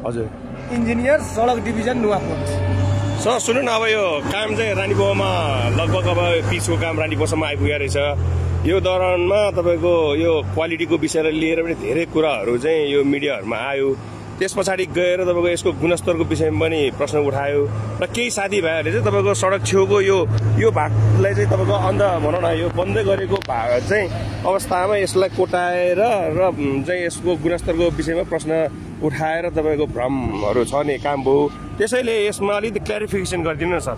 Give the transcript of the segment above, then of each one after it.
हजुर इन्जिनियर सडक division Nuwakot. Sir सुन्नु न, अब यो काम चाहिँ रानीपोखरीमा लगभग अब पिचको काम रानीपोखरीसम्म आइपुगेको रहेछ। यो दौरानमा तपाईँको यो क्वालिटीको विषयलाई लिएर पनि धेरै कुराहरू चाहिँ यो मिडियाहरूमा आयो। त्यस पछाडि गएर तपाईँको यसको गुणस्तरको विषयमा पनि प्रश्न उठायो र केही साथीभाइहरूले चाहिँ तपाईँको सडक छेउको यो भागलाई चाहिँ तपाईँको अन्त भनौँ न यो बन्दै गरेको भाग चाहिँ अवस्थामा यसलाई कोटाएर र चाहिँ यसको गुणस्तरको विषयमा प्रश्न उठाएर तपाईँको भ्रमहरू छ नि काम भयो। त्यसैले यसमा अलिकति क्ल्यारिफिकेसन गरिदिनु न सर।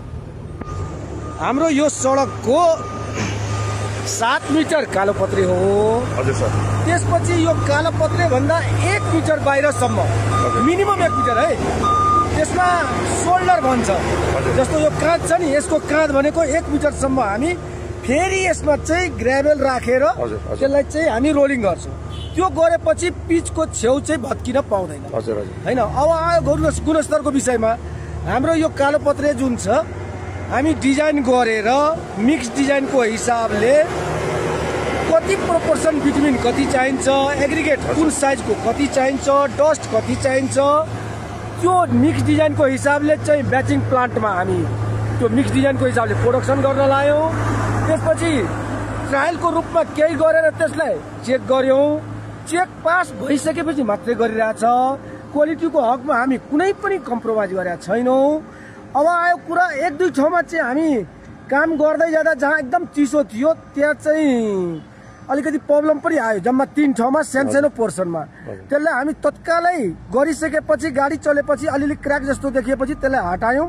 हाम्रो यो सडकको 7 मिटर कालोपत्रे हो। हजुर सर। त्यसपछि यो कालोपत्रे भन्दा 1 मिटर बाहिरसम्म, मिनिमम 1 मिटर है, त्यसमा सोल्डर भन्छ। जस्तो यो काँध छ नि, यसको काँध भनेको 1 मिटरसम्म हामी फेरि यसमा चाहिँ ग्रेभल राखेर त्यसलाई चाहिँ हामी रोलिङ गर्छौँ। त्यो गरेपछि पिचको छेउ चाहिँ भत्किन पाउँदैन हैन। अब आयो गुणस्तरको विषयमा, हाम्रो यो कालोपत्रे जुन छ हामी डिजाइन गरेर मिक्स डिजाइनको हिसाबले कति प्रोपोर्सन बिट्विन कति चाहिन्छ, एग्रिगेट कुन साइजको कति चाहिन्छ, डस्ट कति चाहिन्छ, त्यो मिक्स डिजाइनको हिसाबले चाहिँ ब्याचिङ प्लान्टमा हामी त्यो मिक्स डिजाइनको हिसाबले प्रोडक्सन गर्न लायौँ। त्यसपछि ट्रायलको रूपमा केही गरेर त्यसलाई चेक गर्यौँ। चेक पास भइसकेपछि मात्रै गरिरहेछ। क्वालिटीको हकमा हामी कुनै पनि कम्प्रोमाइज गरेका छैनौँ। अब आयो कुरा 1-2 ठाउँमा चाहिँ हामी काम गर्दै जाँदा जहाँ एकदम चिसो थियो त्यहाँ चाहिँ अलिकति प्रब्लम पनि आयो। जम्मा 3 ठाउँमा सानो पोर्सनमा। त्यसलाई हामी तत्कालै गरिसकेपछि गाडी चलेपछि अलिअलि क्र्याक जस्तो देखिएपछि त्यसलाई हटायौँ।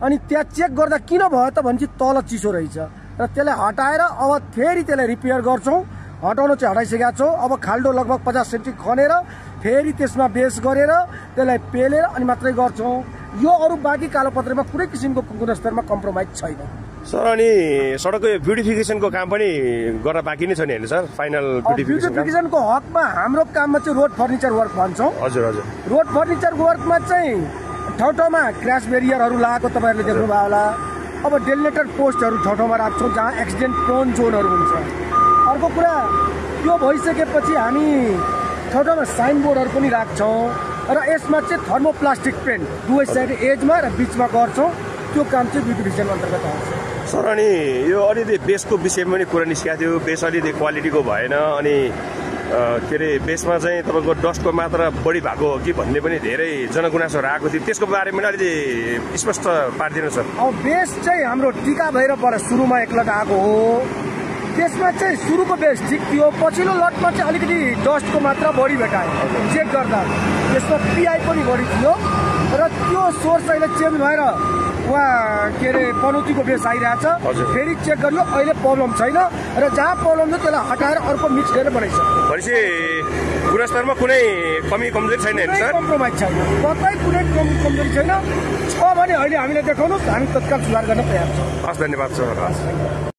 अनि त्यहाँ चेक गर्दा किन भयो त भनेपछि तल चिसो रहेछ र त्यसलाई हटाएर अब फेरि त्यसलाई रिपेयर गर्छौँ। हटाउन चाहिँ हटाइसकेका छौँ। अब खाल्डो लगभग 50 सेन्टि खनेर फेरि त्यसमा बेस गरेर त्यसलाई पेलेर अनि मात्रै गर्छौँ। यो अरू बाँकी कालोपत्रेमा कुनै किसिमको गुणस्तरमा कम्प्रोमाइज छैन सर। अनि सडकको यो ब्युटिफिकेसनको काम पनि गर्न बाँकी नै छ नि होइन सर? फाइनल ब्युटिफिकेसनको हकमा हाम्रो काममा चाहिँ रोड फर्निचर वर्क भन्छौँ। हजुर हजुर। रोड फर्निचर वर्कमा चाहिँ ठाउँ ठाउँमा क्र्यास बेरियरहरू लगाएको तपाईँहरूले देख्नुभयो होला। अब डेलिनेटर पोस्टहरू ठाउँ ठाउँमा राख्छौँ जहाँ एक्सिडेन्ट प्रोन जोनहरू हुन्छ। अर्को कुरा त्यो भइसकेपछि हामी ठाउँ ठाउँमा साइनबोर्डहरू पनि राख्छौँ र यसमा चाहिँ थर्मोप्लास्टिक पेन्ट दुवै साइड एजमा र बिचमा गर्छौँ। त्यो काम चाहिँ ब्युटिफिकेसन अन्तर्गत आउँछ सर। अनि यो अलिअलि बेसको विषयमा पनि कुरा निस्किएको थियो। बेस अलिअलि क्वालिटीको भएन अनि के अरे बेसमा चाहिँ तपाईँको डस्टको मात्रा बढी भएको हो कि भन्ने पनि धेरै जनगुनासोहरू आएको थियो। त्यसको बारेमा पनि अलिकति स्पष्ट पारिदिनु सर। अब बेस चाहिँ हाम्रो टिका भैरवबाट सुरुमा एकलट आएको हो। त्यसमा चाहिँ सुरुको बेस ठिक थियो, पछिल्लो लटमा चाहिँ अलिकति डस्टको मात्रा बढी भेटायो चेक गर्दा। त्यसमा पिआई पनि बढी थियो र त्यो सोर्स अहिले चेन्ज भएर उहाँ के अरे पनौतीको बेस आइरहेछ। फेरि चेक गरियो, अहिले प्रब्लम छैन र जहाँ प्रब्लम छ त्यसलाई हटाएर अर्को मिक्स गरेर बनाइसक्यो। भनेपछि गुणस्तरमा कुनै कमी कमजोरी छैन सर? कम्प्रोमाइज छैन, कतै कुनै कमजोरी छैन। छ भने अहिले हामीलाई देखाउनुहोस्, हामी तत्काल सुधार गर्न तयार छौँ। हस्, धन्यवाद सर।